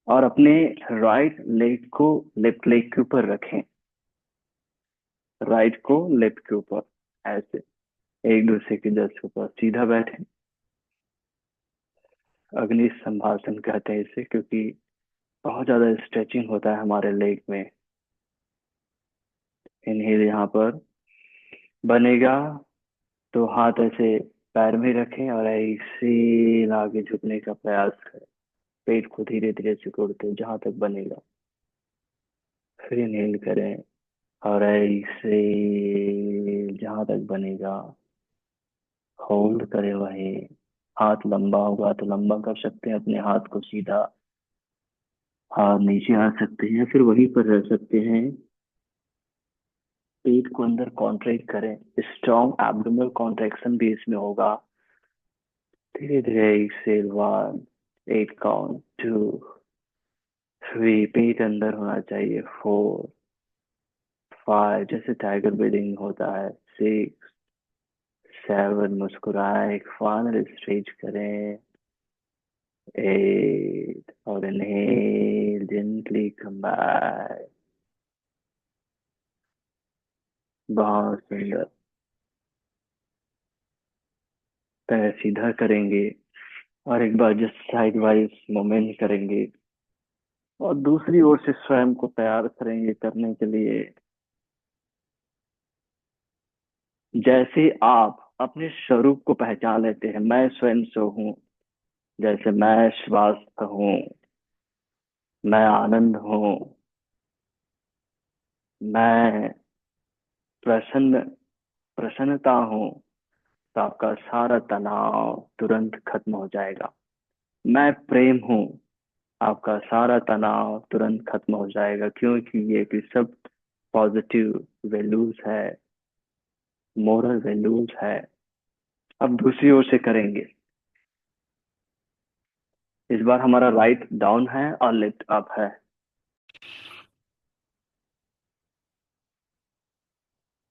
और अपने राइट लेग को लेफ्ट लेग के ऊपर रखें, राइट को लेफ्ट के ऊपर ऐसे, एक दूसरे के जस्ट ऊपर सीधा बैठे। अग्नि संभाषण कहते हैं इसे, क्योंकि बहुत ज्यादा स्ट्रेचिंग होता है हमारे लेग में। इनहेल यहाँ पर बनेगा तो हाथ ऐसे पैर में रखें और ऐसे आगे झुकने का प्रयास करें। पेट को धीरे धीरे सिकुड़ते जहां तक बनेगा। फिर इनहेल करें और ऐसे जहां तक बनेगा होल्ड करें वहीं। हाथ लंबा होगा तो लंबा कर सकते हैं अपने हाथ को सीधा। हाथ नीचे आ सकते हैं फिर वहीं पर रह सकते हैं। पेट को अंदर कॉन्ट्रैक्ट करें। स्ट्रॉन्ग एब्डोमिनल कॉन्ट्रैक्शन भी इसमें होगा। धीरे धीरे एक्सेल 1, 8 काउंट, 2, 3, पेट अंदर होना चाहिए, 4, 5, जैसे टाइगर ब्रीदिंग होता है, 6, 7, मुस्कुराए एक फाइनल स्ट्रेच करें, 8, और इनहेल जेंटली कम बैक। बहुत सुंदर। पैर सीधा करेंगे और एक बार जस्ट साइड वाइज मूवमेंट करेंगे और दूसरी ओर से स्वयं को तैयार करेंगे करने के लिए। जैसे आप अपने स्वरूप को पहचान लेते हैं, मैं स्वयं से हूँ, जैसे मैं स्वास्थ्य हूँ, मैं आनंद हूँ, मैं प्रसन्न प्रसन्नता हूँ, तो आपका सारा तनाव तुरंत खत्म हो जाएगा। मैं प्रेम हूँ, आपका सारा तनाव तुरंत खत्म हो जाएगा, क्योंकि ये भी सब पॉजिटिव वैल्यूज है, मोरल वैल्यूज है। अब दूसरी ओर से करेंगे। इस बार हमारा राइट डाउन है और लेफ्ट अप है।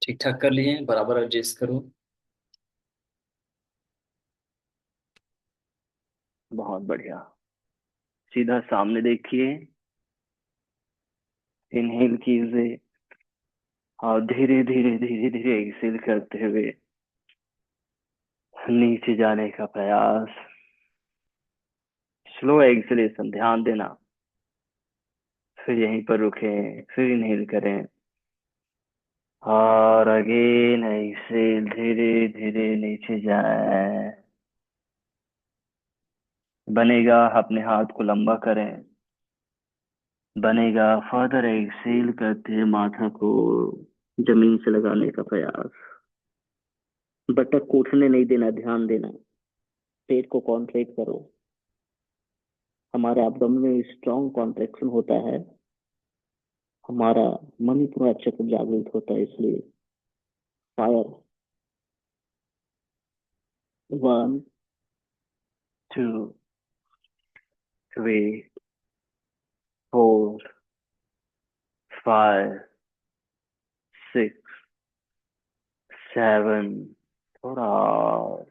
ठीक ठाक कर लिए, बराबर एडजस्ट करो। बहुत बढ़िया। सीधा सामने देखिए। इनहेल कीजिए और धीरे धीरे धीरे धीरे एक्सेल करते हुए नीचे जाने का प्रयास। स्लो एक्सेलेशन, ध्यान देना। फिर यहीं पर रुकें, फिर इनहेल करें और अगेन एक्सेल, धीरे धीरे नीचे जाएं। बनेगा अपने हाथ को लंबा करें। बनेगा फर्दर एक्सेल करते हैं माथा को जमीन से लगाने का प्रयास। बटक को उठने नहीं देना, ध्यान देना। पेट को कॉन्ट्रैक्ट करो। हमारे एब्डोमेन में स्ट्रॉन्ग कॉन्ट्रैक्शन होता है। हमारा मणिपुरा चक्र जागृत होता है, इसलिए फायर। 1, 2, 3, 4, 5, 6, 7, थोड़ा और,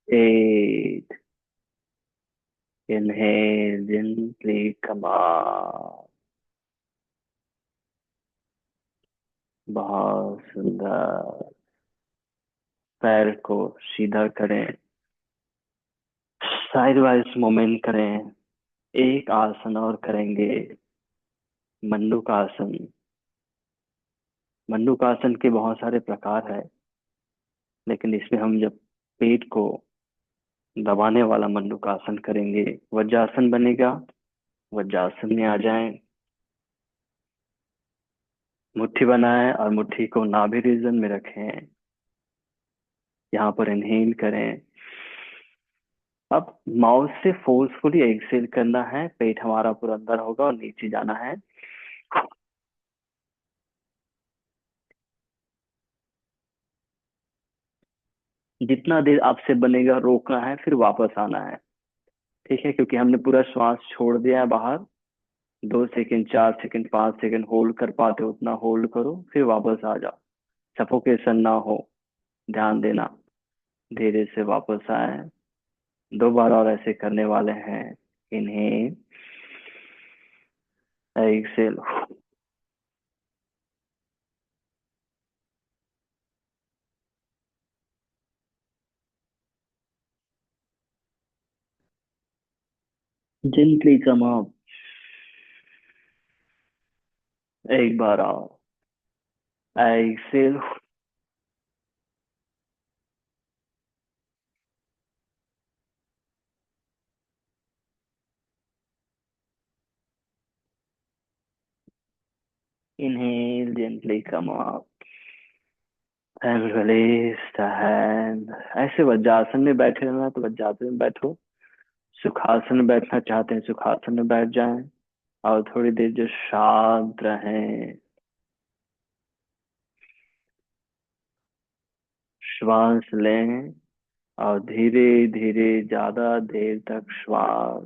8, इनहेल जेंटली कम आउट। बहुत सुंदर। पैर को सीधा करें, साइड वाइज मूवमेंट करें। एक आसन और करेंगे, मंडूकासन। मंडूकासन के बहुत सारे प्रकार है, लेकिन इसमें हम जब पेट को दबाने वाला मंडूकासन करेंगे, वज्रासन बनेगा। वज्रासन में आ जाएं। मुट्ठी बनाएं और मुट्ठी को नाभि रीजन में रखें। यहाँ पर इनहेल करें। अब माउथ से फोर्सफुली एक्सहेल करना है, पेट हमारा पूरा अंदर होगा और नीचे जाना है। जितना देर आपसे बनेगा रोकना है, फिर वापस आना है। ठीक है, क्योंकि हमने पूरा श्वास छोड़ दिया है बाहर। 2 सेकंड, 4 सेकंड, 5 सेकंड होल्ड कर पाते हो उतना होल्ड करो, फिर वापस आ जाओ। सफोकेशन ना हो, ध्यान देना। धीरे से वापस आए। 2 बार और ऐसे करने वाले हैं। Inhale, exhale. Gently come up. एक बार आओ, exhale. Inhale, gently come up and release the hand. ऐसे वज्रासन में बैठे रहना तो वज्रासन में बैठो, सुखासन में बैठना चाहते हैं सुखासन में बैठ जाएं, और थोड़ी देर जो शांत रहें, श्वास लें और धीरे धीरे ज्यादा देर तक श्वास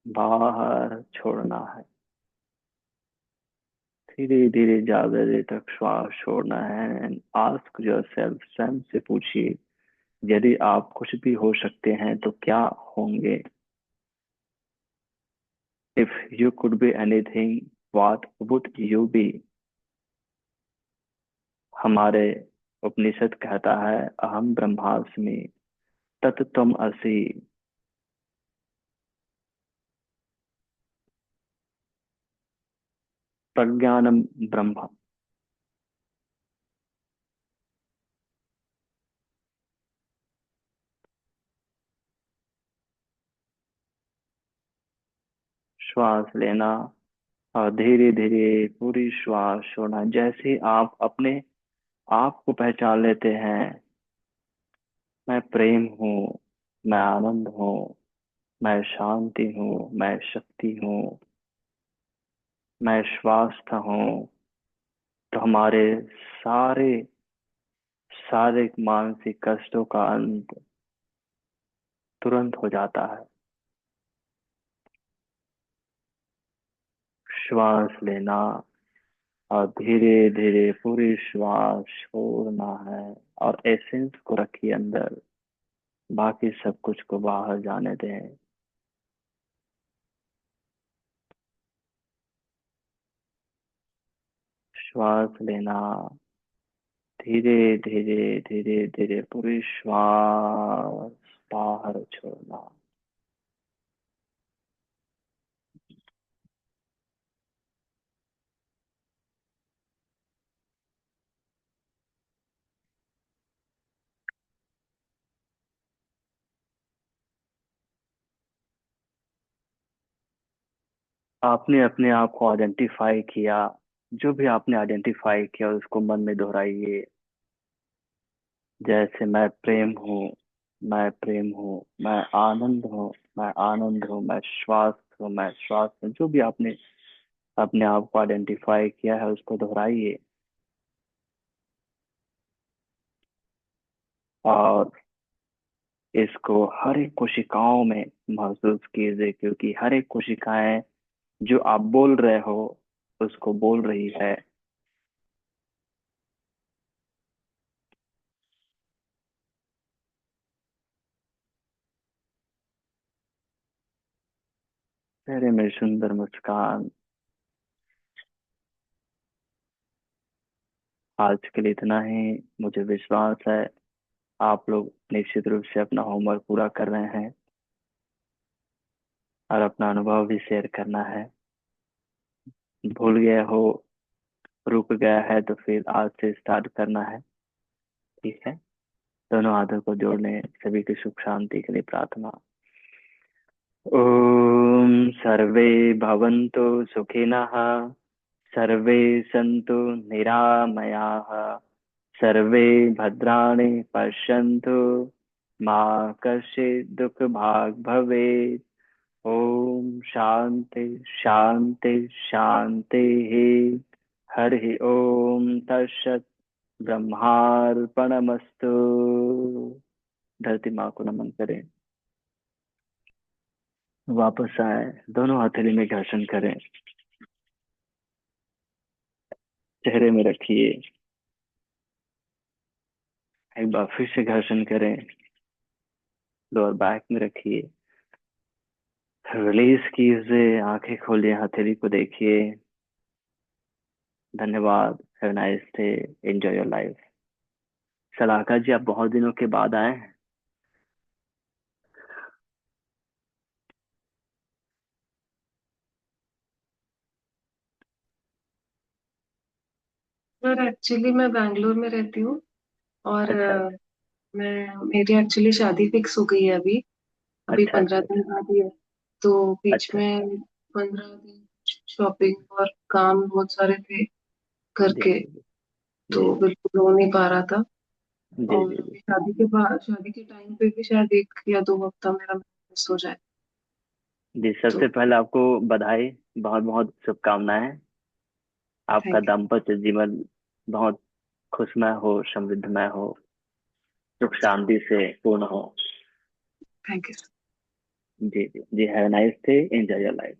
बाहर छोड़ना है। धीरे धीरे ज्यादा देर तक श्वास छोड़ना है। एंड आस्क योरसेल्फ, स्वयं से पूछिए, यदि आप कुछ भी हो सकते हैं तो क्या होंगे? If you could be anything, what would you be? हमारे उपनिषद कहता है, अहम ब्रह्मास्मि तत्त्वम् असि। प्रज्ञानम ब्रह्म। श्वास लेना और धीरे धीरे पूरी श्वास छोड़ना। जैसे ही आप अपने आप को पहचान लेते हैं, मैं प्रेम हूँ, मैं आनंद हूँ, मैं शांति हूँ, मैं शक्ति हूँ, मैं स्वास्थ्य हूँ, तो हमारे सारे शारीरिक मानसिक कष्टों का अंत तुरंत हो जाता है। श्वास लेना और धीरे धीरे पूरी श्वास छोड़ना है, और एसेंस को रखिए अंदर, बाकी सब कुछ को बाहर जाने दें। श्वास लेना, धीरे धीरे धीरे धीरे पूरी श्वास बाहर छोड़ना। आपने अपने आप को आइडेंटिफाई किया, जो भी आपने आइडेंटिफाई किया उसको मन में दोहराइए। जैसे मैं प्रेम हूँ, मैं प्रेम हूँ, मैं आनंद हूँ, मैं आनंद हूँ, मैं श्वास हूँ, मैं श्वास हूँ। जो भी आपने अपने आप को आइडेंटिफाई किया है उसको दोहराइए, और इसको हर एक कोशिकाओं में महसूस कीजिए, क्योंकि हर एक कोशिकाएं जो आप बोल रहे हो उसको बोल रही है। चेहरे में सुंदर मुस्कान। आज के लिए इतना ही। मुझे विश्वास है आप लोग निश्चित रूप से अपना होमवर्क पूरा कर रहे हैं, और अपना अनुभव भी शेयर करना है। भूल गया हो, रुक गया है, तो फिर आज से स्टार्ट करना है। ठीक है? दोनों हाथों को जोड़ने, सभी की सुख शांति के लिए प्रार्थना। ओम सर्वे भवन्तु सुखिनः, सर्वे सन्तु निरामयाः, सर्वे भद्राणि पश्यन्तु, मा कश्चित् दुःखभाग् भवेत्। ओम शांति शांति शांति। हरि ओम तत्सत्। ब्रह्मार्पणमस्तु। धरती माँ को नमन करें। वापस आए, दोनों हथेली में घर्षण करें, चेहरे में रखिए। एक बार फिर से घर्षण करें, लोअर बैक में रखिए। रिलीज कीजिए, आंखें खोलिए, हथेली को देखिए। धन्यवाद। Have nice day. Enjoy your life. सलाहकार जी, आप बहुत दिनों के बाद आए हैं। सर एक्चुअली मैं बैंगलोर में रहती हूँ। और अच्छा अच्छा मैं मेरी एक्चुअली शादी फिक्स हो गई है अभी अभी अच्छा। पंद्रह अच्छा दिन बाद ही है। तो बीच अच्छा में 15 दिन शॉपिंग और काम बहुत सारे थे घर जी के, जी जी तो जी बिल्कुल हो नहीं पा रहा था। जी और जी जी अभी शादी के बाद, शादी के टाइम पे भी शायद 1 या 2 हफ्ता मेरा मिस हो जाए। जी। तो सबसे पहले आपको बधाई, बहुत बहुत शुभकामनाएं। आपका थैंक दाम्पत्य जीवन बहुत खुशमय हो, समृद्धमय हो, सुख शांति से पूर्ण हो। You, thank you. जी जी जी। Have nice day, enjoy your life.